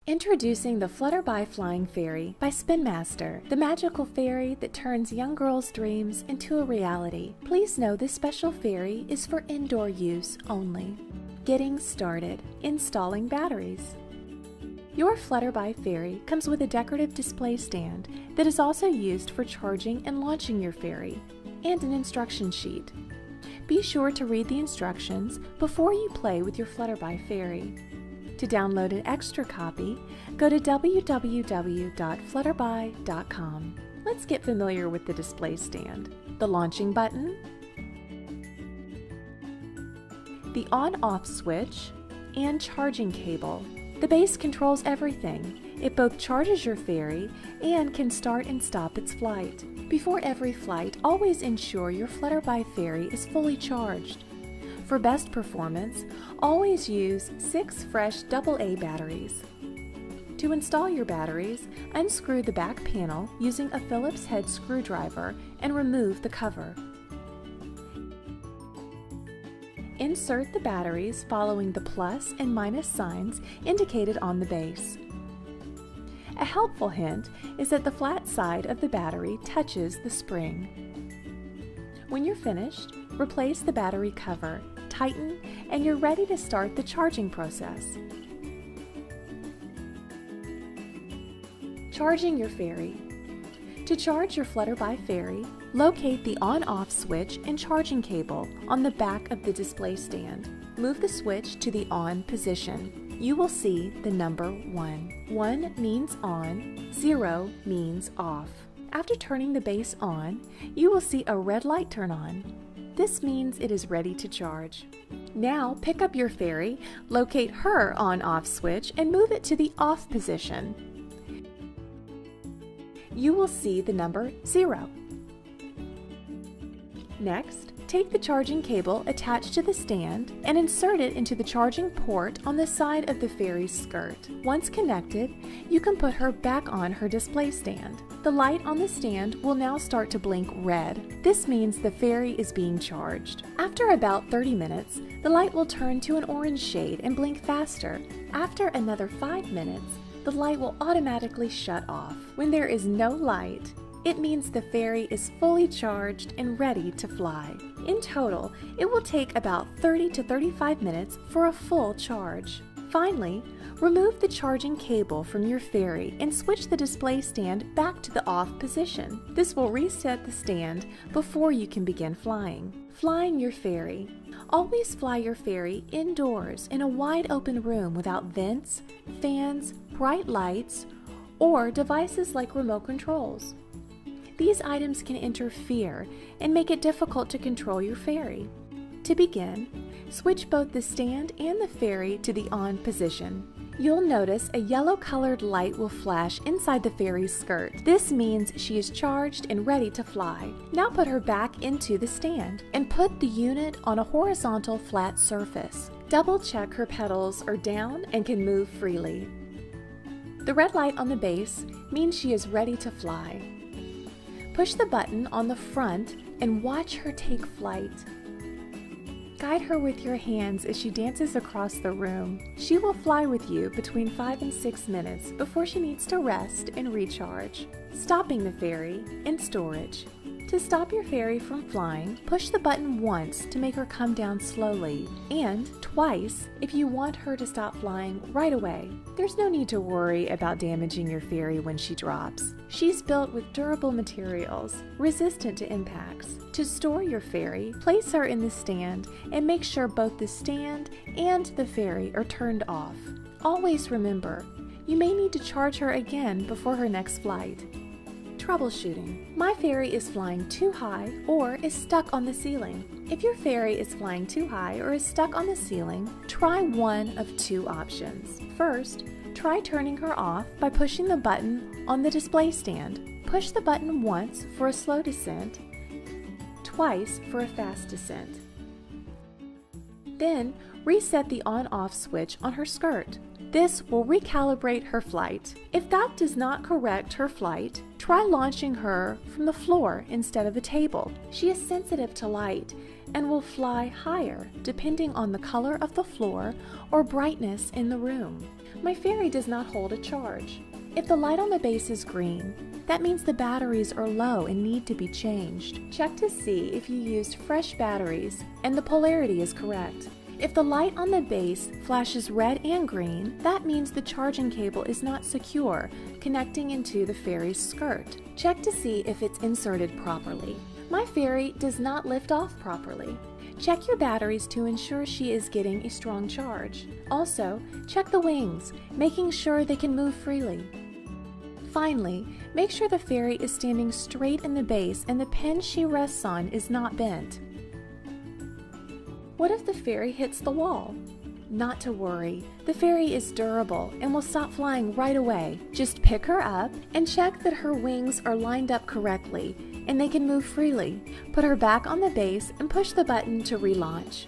Introducing the Flutterby Flying Fairy by Spin Master, the magical fairy that turns young girls' dreams into a reality. Please know this special fairy is for indoor use only. Getting started. Installing batteries. Your Flutterby Fairy comes with a decorative display stand that is also used for charging and launching your fairy, and an instruction sheet. Be sure to read the instructions before you play with your Flutterby Fairy. To download an extra copy, go to www.flutterby.com. Let's get familiar with the display stand. The launching button, the on-off switch, and charging cable. The base controls everything. It both charges your fairy and can start and stop its flight. Before every flight, always ensure your Flutterby Fairy is fully charged. For best performance, always use 6 fresh AA batteries. To install your batteries, unscrew the back panel using a Phillips head screwdriver and remove the cover. Insert the batteries following the plus and minus signs indicated on the base. A helpful hint is that the flat side of the battery touches the spring. When you're finished, replace the battery cover, tighten, and you're ready to start the charging process. Charging your fairy. To charge your Flutterby Fairy, locate the on-off switch and charging cable on the back of the display stand. Move the switch to the on position. You will see the number 1. 1 means on, 0 means off. After turning the base on, you will see a red light turn on. This means it is ready to charge. Now pick up your fairy, locate her on-off switch, and move it to the off position. You will see the number 0. Next, take the charging cable attached to the stand and insert it into the charging port on the side of the fairy's skirt. Once connected, you can put her back on her display stand. The light on the stand will now start to blink red. This means the fairy is being charged. After about 30 minutes, the light will turn to an orange shade and blink faster. After another 5 minutes, the light will automatically shut off. When there is no light, it means the fairy is fully charged and ready to fly. In total, it will take about 30 to 35 minutes for a full charge. Finally, remove the charging cable from your fairy and switch the display stand back to the off position. This will reset the stand before you can begin flying. Flying your fairy. Always fly your fairy indoors in a wide open room without vents, fans, bright lights, or devices like remote controls. These items can interfere and make it difficult to control your fairy. To begin, switch both the stand and the fairy to the on position. You'll notice a yellow-colored light will flash inside the fairy's skirt. This means she is charged and ready to fly. Now put her back into the stand and put the unit on a horizontal flat surface. Double check her pedals are down and can move freely. The red light on the base means she is ready to fly. Push the button on the front and watch her take flight. Guide her with your hands as she dances across the room. She will fly with you between 5 and 6 minutes before she needs to rest and recharge. Stopping the fairy in storage. To stop your fairy from flying, push the button once to make her come down slowly, and twice if you want her to stop flying right away. There's no need to worry about damaging your fairy when she drops. She's built with durable materials, resistant to impacts. To store your fairy, place her in the stand and make sure both the stand and the fairy are turned off. Always remember, you may need to charge her again before her next flight. Troubleshooting. My fairy is flying too high or is stuck on the ceiling. If your fairy is flying too high or is stuck on the ceiling, try one of 2 options. First, try turning her off by pushing the button on the display stand. Push the button once for a slow descent, twice for a fast descent. Then, reset the on-off switch on her skirt. This will recalibrate her flight. If that does not correct her flight, try launching her from the floor instead of a table. She is sensitive to light and will fly higher depending on the color of the floor or brightness in the room. My fairy does not hold a charge. If the light on the base is green, that means the batteries are low and need to be changed. Check to see if you used fresh batteries and the polarity is correct. If the light on the base flashes red and green, that means the charging cable is not secure, connecting into the fairy's skirt. Check to see if it's inserted properly. My fairy does not lift off properly. Check your batteries to ensure she is getting a strong charge. Also, check the wings, making sure they can move freely. Finally, make sure the fairy is standing straight in the base and the pin she rests on is not bent. What if the fairy hits the wall? Not to worry, the fairy is durable and will stop flying right away. Just pick her up and check that her wings are lined up correctly and they can move freely. Put her back on the base and push the button to relaunch.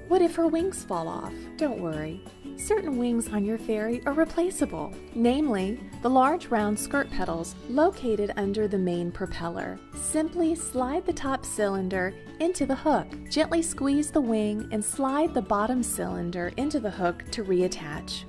What if her wings fall off? Don't worry. Certain wings on your fairy are replaceable, namely the large round skirt petals located under the main propeller. Simply slide the top cylinder into the hook. Gently squeeze the wing and slide the bottom cylinder into the hook to reattach.